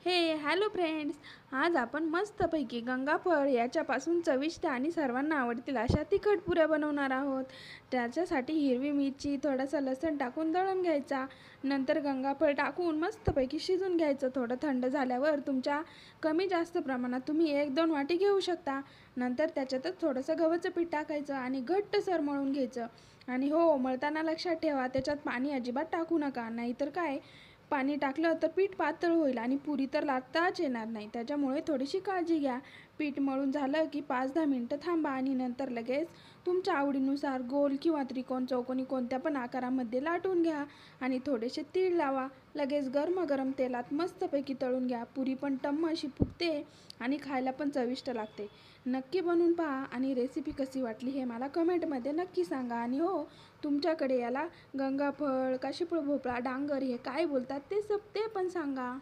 Hello friends. आज आपण मस्तपैकी गंगाफळ याच्यापासून चविष्ट आणि सर्वांना आवडतील अशा तिखट पुऱ्या बनवणार आहोत. त्याच्यासाठी हिरवी मिरची, थोडासा लसूण टाकून दळून घ्यायचा. नंतर गंगाफळ टाकून मस्तपैकी शिजून घ्यायचं. थोडं थंड झाल्यावर तुमच्या कमी जास्त प्रमाणात तुम्ही 1-2 वाटी घेऊ शकता. नंतर त्याच्यातच थोडंसं गव्हाचं पीठ टाकायचं आणि घट्टसर मळून घ्यायचं. आणि हो, मळताना लक्षात ठेवा त्याच्यात पाणी अजिबात टाकू नका, नाहीतर काय पाणी टाकलं तर पीठ पातळ होईल आणि पुरी तर लाटताच येणार नाही. त्याच्यामुळे थोडीशी काळजी घ्या. पीठ मळून झालं की 5-10 मिनटं थांबा आणि नंतर लगेच तुमच्या आवडीनुसार गोल किंवा त्रिकोण, चौकोनी कोणत्या पण आकारामध्ये लाटून घ्या आणि थोडेसे तीळ लावा. लगेच गरमागरम तेलात मस्तपैकी तळून घ्या. पुरी पण टम्म अशी फुगते आणि खायला पण चविष्ट लागते. नक्की बनवून पहा आणि रेसिपी कशी वाटली हे मला कमेंटमध्ये नक्की सांगा. आणि हो, तुमच्याकडे याला गंगाफळ, काशीफळ, भोपळा, डांगर हे काय बोलतात ते पण सांगा.